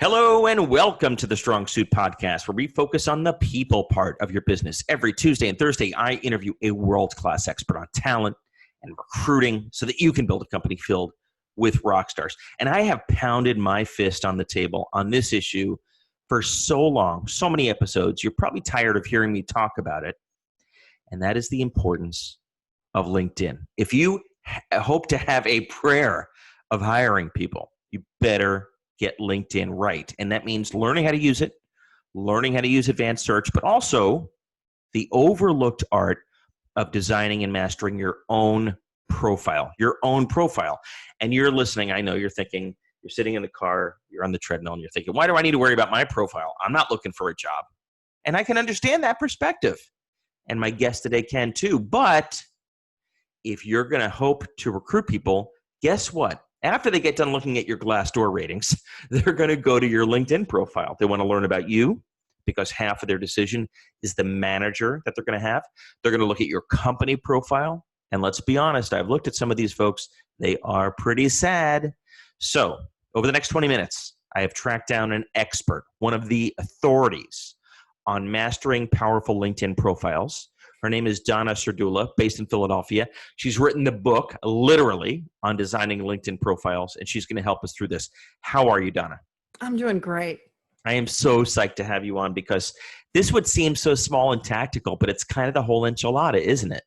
Hello and welcome to the Strong Suit Podcast, where we focus on the people part of your business. Every Tuesday and Thursday, I interview a world-class expert on talent and recruiting so that you can build a company filled with rock stars. And I have pounded my fist on the table on this issue for so long, so many episodes. You're probably tired of hearing me talk about it. And that is the importance of LinkedIn. If you hope to have a prayer of hiring people, you better get LinkedIn right. And that means learning how to use it, learning how to use advanced search, but also the overlooked art of designing and mastering your own profile, And you're listening. I know you're thinking, you're sitting in the car, you're on the treadmill, and you're thinking, why do I need to worry about my profile? I'm not looking for a job. And I can understand that perspective. And my guest today can too. But if you're going to hope to recruit people, guess what? After they get done looking at your Glassdoor ratings, they're going to go to your LinkedIn profile. They want to learn about you because half of their decision is the manager that they're going to have. They're going to look at your company profile. And let's be honest, I've looked at some of these folks. They are pretty sad. So over the next 20 minutes, I have tracked down an expert, one of the authorities on mastering powerful LinkedIn profiles. Her name is Donna Serdula, based in Philadelphia. She's written the book, literally, on designing LinkedIn profiles, and she's going to help us through this. How are you, Donna? I'm doing great. I am so psyched to have you on because this would seem so small and tactical, but it's kind of the whole enchilada, isn't it?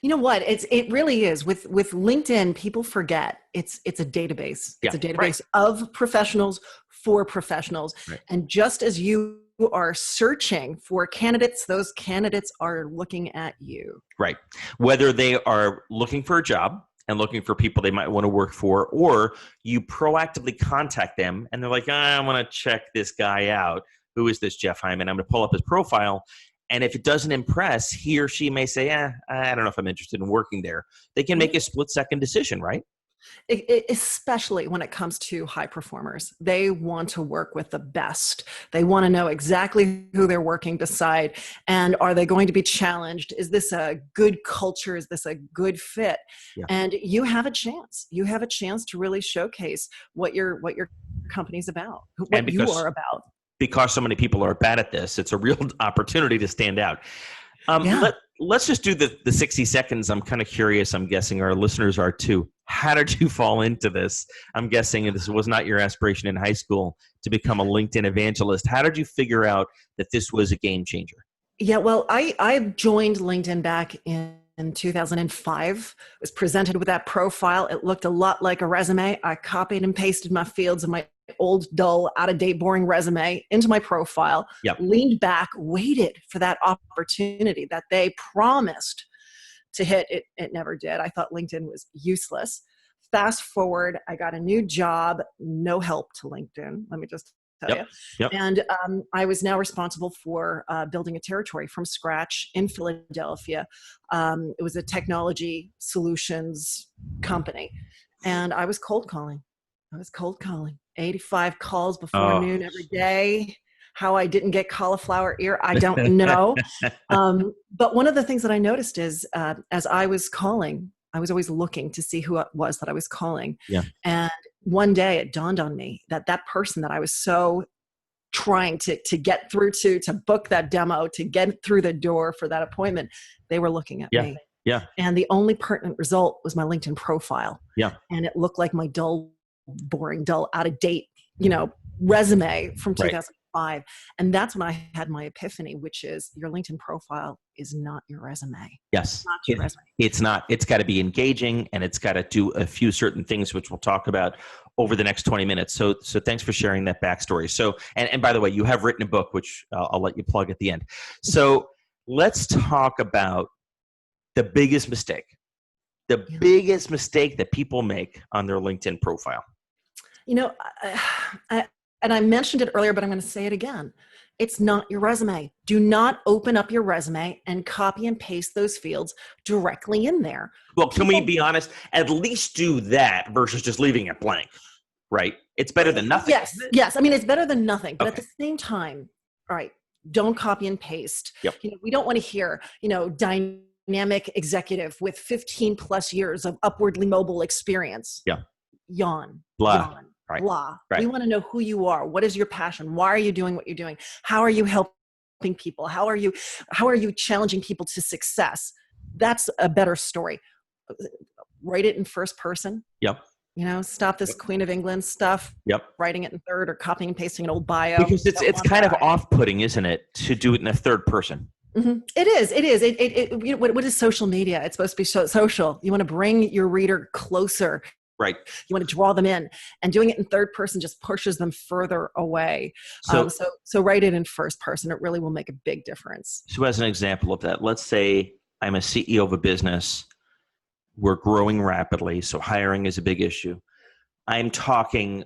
You know what? It really is. With LinkedIn, people forget it's a database. It's a database of professionals for professionals. Right. And just as you are searching for candidates, those candidates are looking at you. Right. Whether they are looking for a job and looking for people they might want to work for, or you proactively contact them and they're like, I want to check this guy out. Who is this Jeff Hyman? I'm going to pull up his profile. And if it doesn't impress, he or she may say, I don't know if I'm interested in working there. They can make a split-second decision, right? Especially when it comes to high performers. They want to work with the best. They want to know exactly who they're working beside. And are they going to be challenged? Is this a good culture? Is this a good fit? Yeah. And you have a chance. You have a chance to really showcase what your company's about, what you are about. Because so many people are bad at this, it's a real opportunity to stand out. Let's just do the 60 seconds. I'm kind of curious. I'm guessing our listeners are too. How did you fall into this? I'm guessing this was not your aspiration in high school to become a LinkedIn evangelist. How did you figure out that this was a game changer? Yeah, well, I joined LinkedIn back in 2005. I was presented with that profile. It looked a lot like a resume. I copied and pasted my fields of my old, dull, out-of-date, boring resume into my profile, leaned back, waited for that opportunity that they promised to hit. It never did. I thought LinkedIn was useless. Fast forward, I got a new job, no help to LinkedIn, let me just tell you. Yep. And I was now responsible for building a territory from scratch in Philadelphia. It was a technology solutions company. And I was cold calling. 85 calls before noon every day. How I didn't get cauliflower ear, I don't know. But one of the things that I noticed is as I was calling, I was always looking to see who it was that I was calling. Yeah. And one day it dawned on me that person that I was so trying to get through to book that demo, to get through the door for that appointment, they were looking at me. Yeah. And the only pertinent result was my LinkedIn profile. Yeah. And it looked like my boring, out of date, resume from 2005. And that's when I had my epiphany, which is your LinkedIn profile is not your resume. Yes. It's not your resume. It's not. It's got to be engaging and it's got to do a few certain things, which we'll talk about over the next 20 minutes. So thanks for sharing that backstory. So, and by the way, you have written a book, which I'll let you plug at the end. So let's talk about the biggest mistake that people make on their LinkedIn profile. And I mentioned it earlier, but I'm going to say it again. It's not your resume. Do not open up your resume and copy and paste those fields directly in there. Well, can we be honest? At least do that versus just leaving it blank, right? It's better than nothing. Yes. I mean, it's better than nothing. But at the same time, all right, don't copy and paste. Yep. We don't want to hear, dynamic executive with 15 plus years of upwardly mobile experience. Yeah. Yawn. Blah. Right. blah. Right. We want to know who you are. What is your passion? Why are you doing what you're doing? How are you helping people? How are you challenging people to success? That's a better story. Write it in first person. Yep. Stop this Yep. Queen of England stuff. Yep. Writing it in third or copying and pasting an old bio. Because it's Don't want kind of that. off-putting, isn't it, to do it in a third person? Mhm. It is. What is social media? It's supposed to be social. You want to bring your reader closer. Right. You want to draw them in, and doing it in third person just pushes them further away. So, So write it in first person. It really will make a big difference. so as an example of that, let's say I'm a CEO of a business. We're growing rapidly, so hiring is a big issue. I'm talking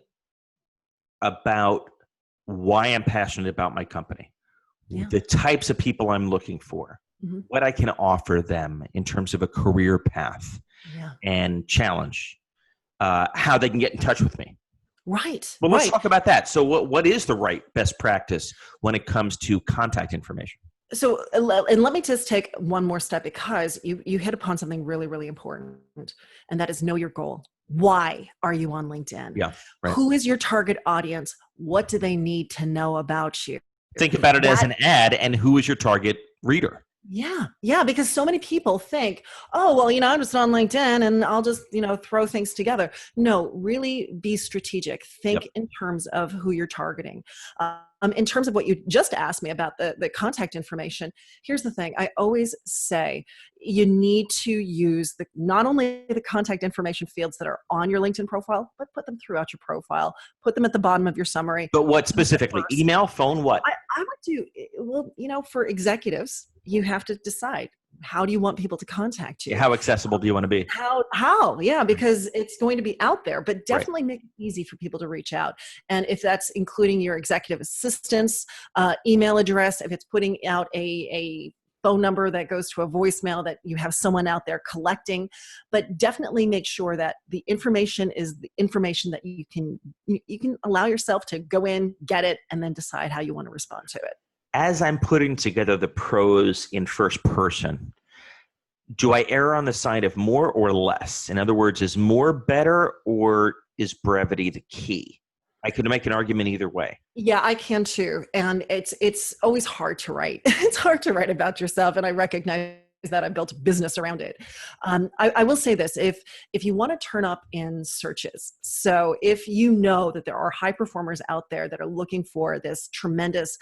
about why I'm passionate about my company, Yeah. the types of people I'm looking for, Mm-hmm. what I can offer them in terms of a career path Yeah. and challenge, how they can get in touch with me. Right. Well, let's right. talk about that. So what is the right best practice when it comes to contact information? So, and let me just take one more step, because you hit upon something really, really important, and that is know your goal. Why are you on LinkedIn? Yeah, right. Who is your target audience? What do they need to know about you? Think about it as an ad, and who is your target reader? Yeah, because so many people think, oh, well, I'm just on LinkedIn and I'll just, throw things together. No, really be strategic. Think in terms of who you're targeting. In terms of what you just asked me about the contact information, here's the thing. I always say you need to use not only the contact information fields that are on your LinkedIn profile, but put them throughout your profile. Put them at the bottom of your summary. But what specifically? Email, phone, what? I would do, well, for executives, you have to decide, how do you want people to contact you? How accessible do you want to be? How? Yeah, because it's going to be out there, but definitely Right. make it easy for people to reach out. And if that's including your executive assistant's email address, if it's putting out a phone number that goes to a voicemail, that you have someone out there collecting, but definitely make sure that the information is the information that you can allow yourself to go in, get it, and then decide how you want to respond to it. As I'm putting together the pros in first person, do I err on the side of more or less? In other words, is more better, or is brevity the key? I could make an argument either way. Yeah, I can too. And it's always hard to write. It's hard to write about yourself. And I recognize that. I built a business around it. I will say this, if you want to turn up in searches, so if you know that there are high performers out there that are looking for this tremendous,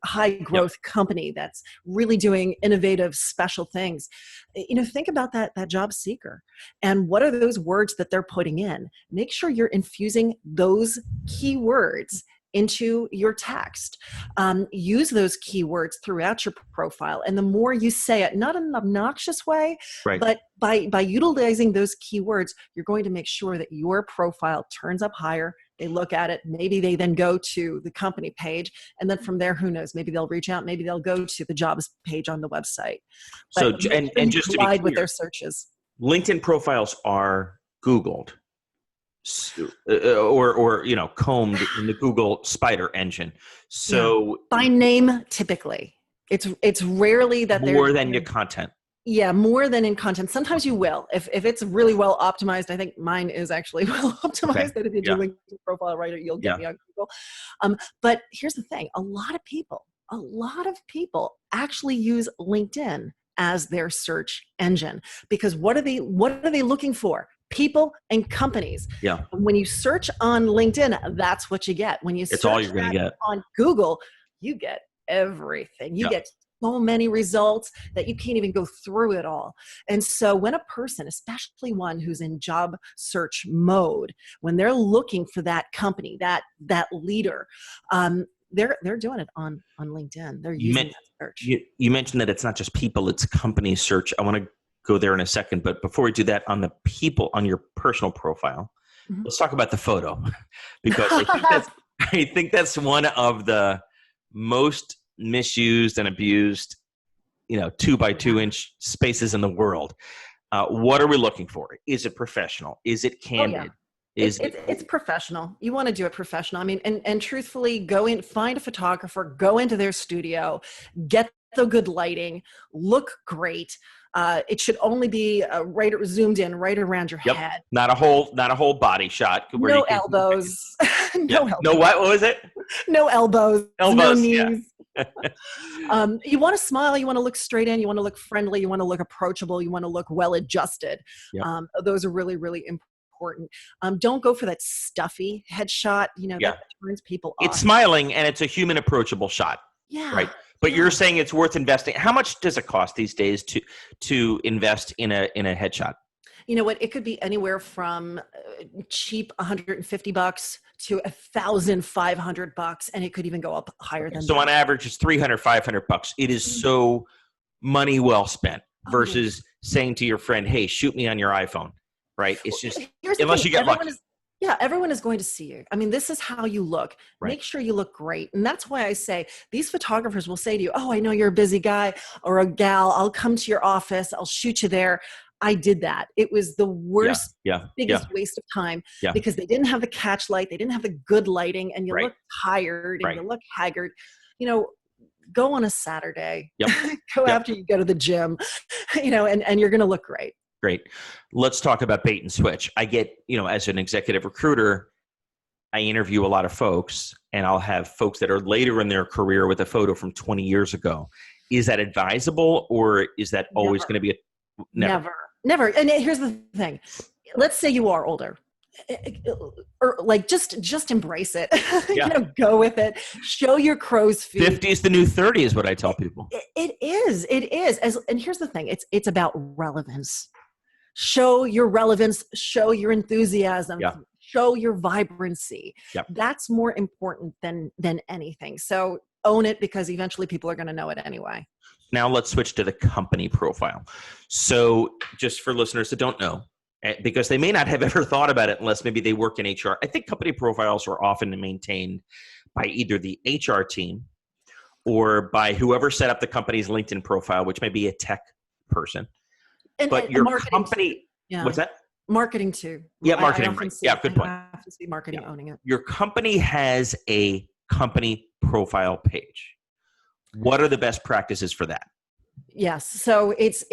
high growth company that's really doing innovative, special things, think about that job seeker. And what are those words that they're putting in? Make sure you're infusing those keywords into your text. Use those keywords throughout your profile. And the more you say it, not in an obnoxious way, Right. but by utilizing those keywords, you're going to make sure that your profile turns up higher. They look at it. Maybe they then go to the company page. And then from there, who knows? Maybe they'll reach out. Maybe they'll go to the jobs page on the website. So, But and just to be clear, with their searches. LinkedIn profiles are Googled. Or combed in the Google Spider engine. So by name, typically, it's rarely that they're more than your content. Yeah, more than in content. Sometimes you will, if it's really well optimized. I think mine is actually well optimized. Okay. That if you do LinkedIn profile writer, you'll get me on Google. But here's the thing: a lot of people actually use LinkedIn as their search engine, because what are they looking for? People and companies. Yeah. When you search on LinkedIn, that's what you get. When you It's search all you're going to get on Google, you get everything. You get so many results that you can't even go through it all. And so when a person, especially one who's in job search mode, when they're looking for that company, that leader, they're doing it on LinkedIn. They're using that search. You mentioned that it's not just people, it's company search. I want to go there in a second, but before we do that, on the people on your personal profile, let's talk about the photo, because I think that's one of the most misused and abused, 2x2 inch spaces in the world. What are we looking for? Is it professional? Is it candid? It's professional. You want to do it professional. I mean, and truthfully, go in, find a photographer, go into their studio, get the good lighting, look great. It should only be right zoomed in right around your Yep. head. Not a whole body shot where No you can. elbows. Yeah. No elbows. No what? What was it? No elbows. No Elbows. Yeah. knees. You want to smile. You want to look straight in. You want to look friendly. You want to look approachable. You want to look well adjusted. Yep. Those are really, really important. Don't go for that stuffy headshot. That turns people off. It's smiling and it's a human approachable shot. Yeah. Right. But you're saying it's worth investing. How much does it cost these days to invest in a headshot? You know what? It could be anywhere from cheap $150 to $1,500, and it could even go up higher than that. So on average, it's $300, $500. It is so money well spent versus saying to your friend, "Hey, shoot me on your iPhone." Right? It's just unless you get lucky. Everyone is going to see you. I mean, this is how you look. Right. Make sure you look great. And that's why I say these photographers will say to you, "Oh, I know you're a busy guy or a gal. I'll come to your office. I'll shoot you there." I did that. It was the worst, biggest waste of time because they didn't have the catch light. They didn't have the good lighting, and you look tired and you look haggard. Go on a Saturday. Go after you go to the gym, and you're going to look great. Great. Let's talk about bait and switch. I get, as an executive recruiter, I interview a lot of folks, and I'll have folks that are later in their career with a photo from 20 years ago. Is that advisable, or is that always going to be Never. And here's the thing. Let's say you are older. Or just embrace it. Go with it. Show your crow's feet. 50 is the new 30 is what I tell people. It is. And here's the thing. It's about relevance. Show your relevance, show your enthusiasm, show your vibrancy. That's more important than anything. So own it, because eventually people are going to know it anyway. Now let's switch to the company profile. So just for listeners that don't know, because they may not have ever thought about it unless maybe they work in HR, I think company profiles are often maintained by either the HR team or by whoever set up the company's LinkedIn profile, which may be a tech person. But your company, what's that? Marketing too. Yeah, marketing. Good point. I have to see marketing owning it. Your company has a company profile page. What are the best practices for that? Yes. So it's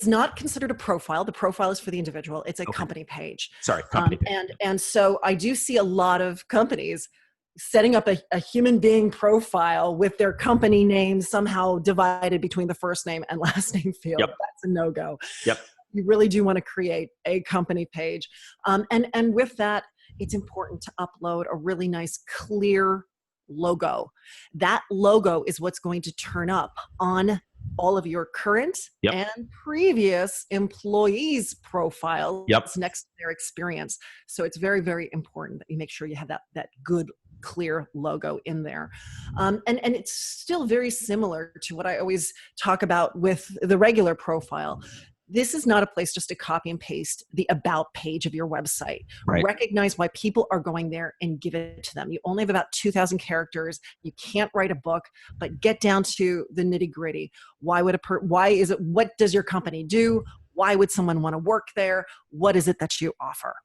not considered a profile. The profile is for the individual. It's a company page. Company page. And so I do see a lot of companies setting up a human being profile with their company name somehow divided between the first name and last name field. That's a no-go. You really do want to create a company page. And with that, it's important to upload a really nice, clear logo. That logo is what's going to turn up on all of your current and previous employees' profiles next to their experience. So it's very, very important that you make sure you have that good, clear logo in there. And it's still very similar to what I always talk about with the regular profile. This is not a place just to copy and paste the about page of your website. Recognize why people are going there and give it to them. You only have about 2,000 characters. You can't write a book, but get down to the nitty gritty. What does your company do? Why would someone want to work there? What is it that you offer?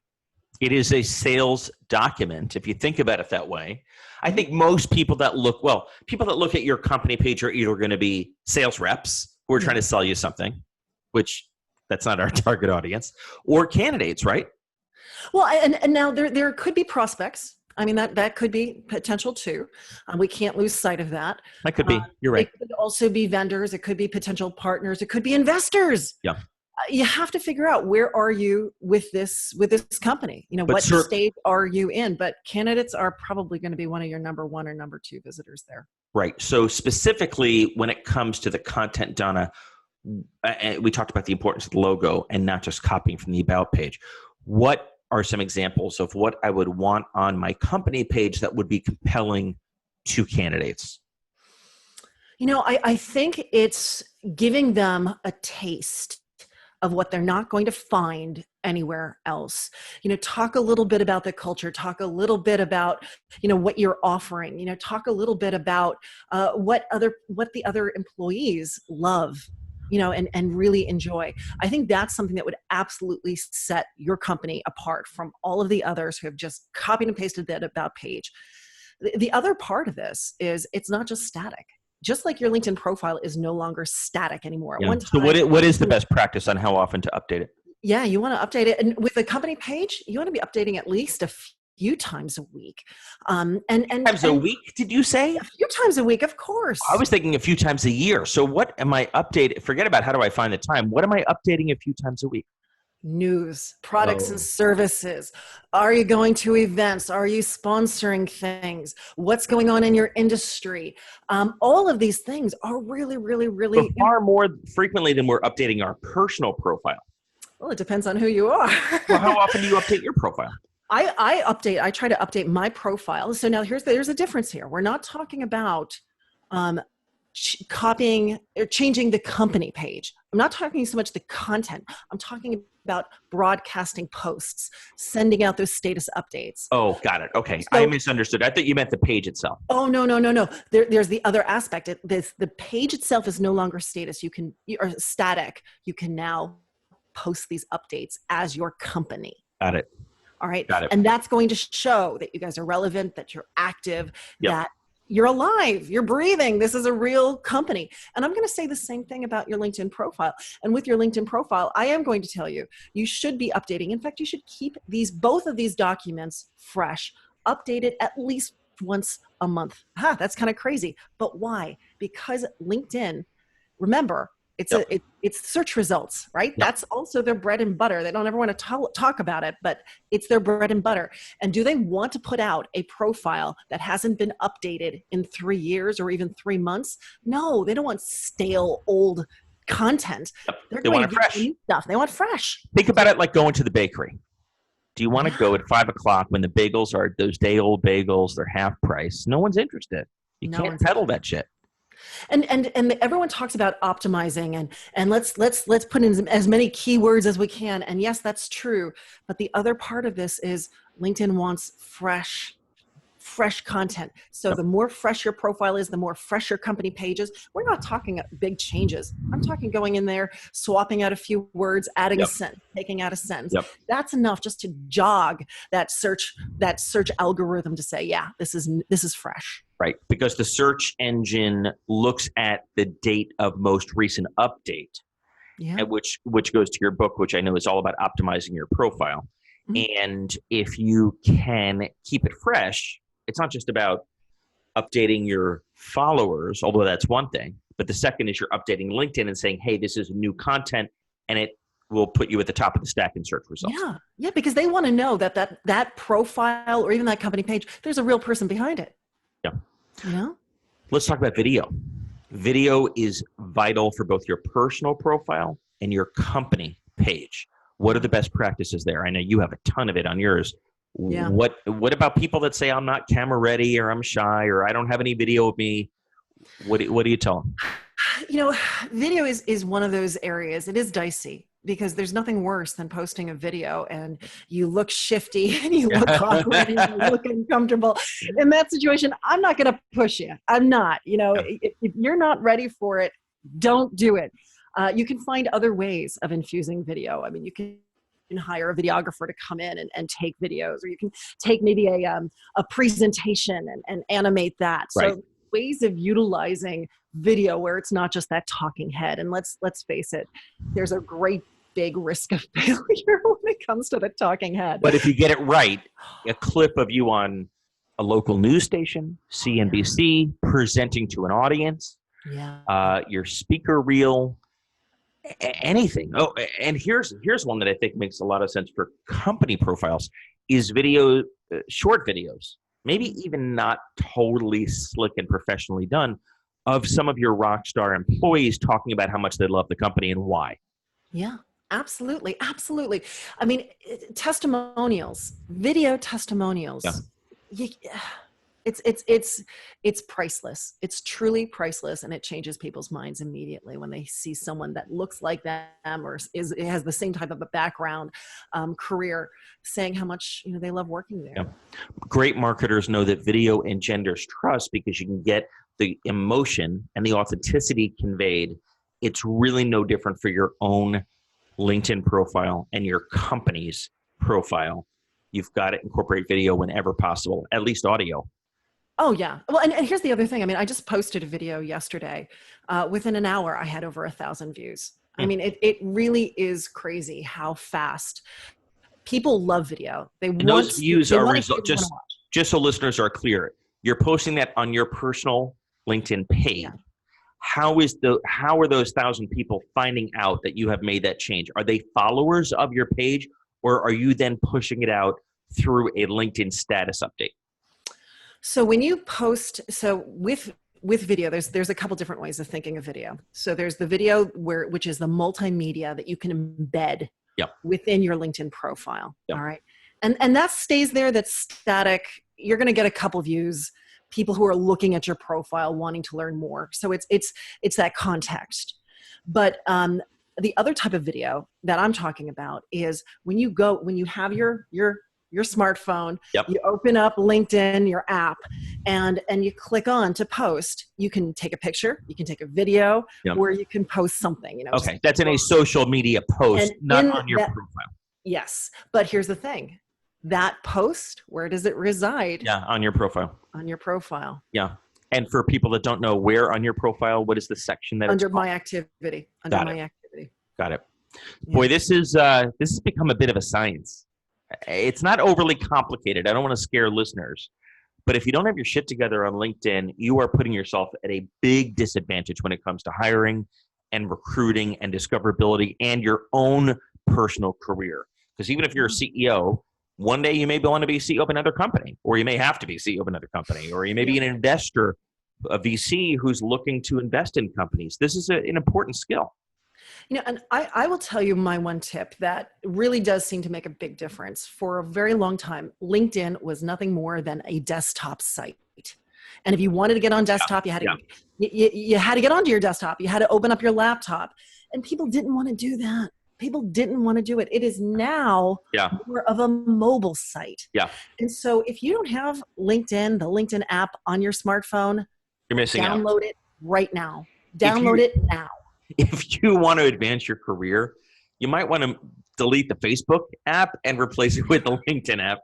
It is a sales document. If you think about it that way, I think most people that look at your company page are either going to be sales reps who are trying to sell you something, which that's not our target audience, or candidates, right? Well, and now there could be prospects. I mean, that could be potential too. We can't lose sight of that. That could be. You're right. It could also be vendors. It could be potential partners. It could be investors. You have to figure out, where are you with this company? What stage are you in? But candidates are probably going to be one of your number one or number two visitors there. Right. So specifically when it comes to the content, Donna, we talked about the importance of the logo and not just copying from the about page. What are some examples of what I would want on my company page that would be compelling to candidates? I think it's giving them a taste of what they're not going to find anywhere else. Talk a little bit about the culture, talk a little bit about, what you're offering, talk a little bit about what the other employees love, and really enjoy. I think that's something that would absolutely set your company apart from all of the others who have just copied and pasted that about page. The other part of this is it's not just static. just like your LinkedIn profile is no longer static anymore. At Yeah. one So time, what is the best practice on how often to update it? yeah, you want to update it. And with a company page, you want to be updating at least a few times a week. Times a week, did you say? A few times a week, of I course. was thinking a few times a year. So what am I updating? Forget about how do I find the time. What am I updating a few times a week? News, products and Oh, services. Are you going to events? Are you sponsoring things? What's going on in your industry? All of these things are really, really, so really, far more frequently than we're updating our personal profile. well, it depends on who you are. Well, how often do you update your profile? I try to update my profile. So now there's a difference here. We're not talking about um, copying or changing the company page. I'm not talking so much the content. I'm talking about broadcasting posts, sending out those status updates. Oh, got it. Okay. I So, misunderstood. I thought you meant the page itself. oh no, no, no, no. There's the other aspect. The page itself is no longer status. Or static. You can now post these updates as your company. Got it. All right. Got it. And that's going to show that you guys are relevant, that you're active, Yep. that you're alive, you're breathing. This is a real company. And I'm going to say the same thing about your LinkedIn profile. And with your LinkedIn profile, I am going to tell you, you should be updating. In fact, you should keep both of these documents fresh, updated at least once a month. That's kind of crazy. But why? Because LinkedIn, remember, it's search results, right? Yep. That's also their bread and butter. They don't ever want to talk about it, but it's their bread and butter. And do they want to put out a profile that hasn't been updated in 3 years or even 3 months? No, they don't want stale old content. Yep. They want it fresh. New stuff. They want fresh. Think about it like going to the bakery. Do you want to go at 5 o'clock when the bagels are those day old bagels? They're half price. No one's interested. You can't peddle that shit. And everyone talks about optimizing and let's put in as many keywords as we can. And yes, that's true. But the other part of this is LinkedIn wants fresh content. So the more fresh your profile is, the more fresh your company pages. We're not talking big changes. I'm talking going in there, swapping out a few words, adding a sentence, taking out a sentence. That's enough just to jog that search algorithm to say, yeah, this is fresh. Right, because the search engine looks at the date of most recent update, which goes to your book, which I know is all about optimizing your profile. Mm-hmm. And if you can keep it fresh, it's not just about updating your followers, although that's one thing, but the second is you're updating LinkedIn and saying, hey, this is new content, and it will put you at the top of the stack in search results. Yeah, because they want to know that profile or even that company page, there's a real person behind it. Yeah. You know? Let's talk about video. Video is vital for both your personal profile and your company page. What are the best practices there? I know you have a ton of it on yours. Yeah. What about people that say I'm not camera ready or I'm shy or I don't have any video of me? What do you tell them? Video is one of those areas. It is dicey because there's nothing worse than posting a video and you look shifty and you look awkward and you look uncomfortable. In that situation, I'm not going to push you. I'm not. If you're not ready for it, don't do it. You can find other ways of infusing video. I mean, you can hire a videographer to come in and take videos, or you can take maybe a presentation and animate that. Right. So ways of utilizing video where it's not just that talking head. And let's face it, there's a great big risk of failure when it comes to the talking head. But if you get it right, a clip of you on a local news station, CNBC, presenting to an audience, your speaker reel, anything. Oh, and here's one that I think makes a lot of sense for company profiles is video, short videos, maybe even not totally slick and professionally done, of some of your Rockstar employees talking about how much they love the company and why. Yeah, absolutely. Absolutely. I mean, testimonials, video testimonials. Yeah. It's priceless. It's truly priceless, and it changes people's minds immediately when they see someone that looks like them or has the same type of a background, career, saying how much they love working there. Yeah. Great marketers know that video engenders trust because you can get the emotion and the authenticity conveyed. It's really no different for your own LinkedIn profile and your company's profile. You've got to incorporate video whenever possible, at least audio. Oh yeah. Well, and here's the other thing. I mean, I just posted a video yesterday. Within an hour, I had over 1,000 views. I Hmm. mean, it really is crazy how fast people love video. And those views They are want to see what they want to watch. just so listeners are clear, you're posting that on your personal LinkedIn page. Yeah. How are those 1,000 people finding out that you have made that change? Are they followers of your page, or are you then pushing it out through a LinkedIn status update? So when you post, so with video, there's a couple different ways of thinking of video. So there's the video which is the multimedia that you can embed Yep. within your LinkedIn profile. Yep. All right. And that stays there, that's static. You're going to get a couple views, people who are looking at your profile wanting to learn more. So it's that context. But the other type of video that I'm talking about is when you have your smartphone, Yep. you open up LinkedIn, your app, and you click on to post. You can take a picture, you can take a video, Yep. or you can post something. Okay, that's in a social media post, And not in on your that- profile. Yes, but here's the thing: that post, where does it reside? Yeah, on your profile. On your profile, Yeah. And for people that don't know, where on your profile, what is the section that under it's called? my activity. Under Got my it. activity. Got it. Yeah. Boy, this has become a bit of a science. It's not overly complicated. I don't want to scare listeners, but if you don't have your shit together on LinkedIn, you are putting yourself at a big disadvantage when it comes to hiring and recruiting and discoverability and your own personal career. Because even if you're a CEO, one day you may want to be CEO of another company, or you may have to be CEO of another company, or you may be an investor, a VC who's looking to invest in companies. This is an important skill. And I will tell you my one tip that really does seem to make a big difference. For a very long time, LinkedIn was nothing more than a desktop site. And if you wanted to get on desktop, you had to you had to get onto your desktop. You had to open up your laptop. And people didn't want to do that. People didn't want to do it. It is now more of a mobile site. Yeah. And so if you don't have LinkedIn, the LinkedIn app on your smartphone, you're missing out. Download it right now. Download it now. If you want to advance your career, you might want to delete the Facebook app and replace it with the LinkedIn app,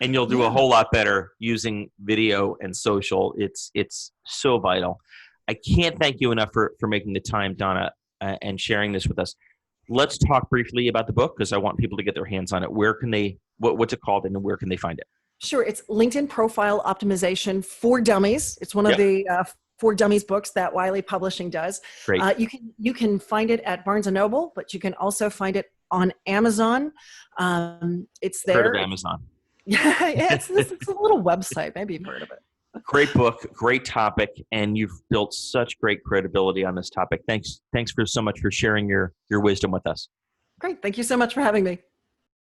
and you'll do a whole lot better using video and social. It's so vital. I can't thank you enough for making the time, Donna, and sharing this with us. Let's talk briefly about the book, because I want people to get their hands on it. Where can they, what's it called, and where can they find it? Sure. It's LinkedIn Profile Optimization for Dummies. It's one of the For Dummies books that Wiley Publishing does. Great. You can find it at Barnes & Noble, but you can also find it on Amazon. It's there. Heard of Amazon. It's a little website. Maybe you've heard of it. Great book, great topic, and you've built such great credibility on this topic. Thanks for so much for sharing your wisdom with us. Great. Thank you so much for having me.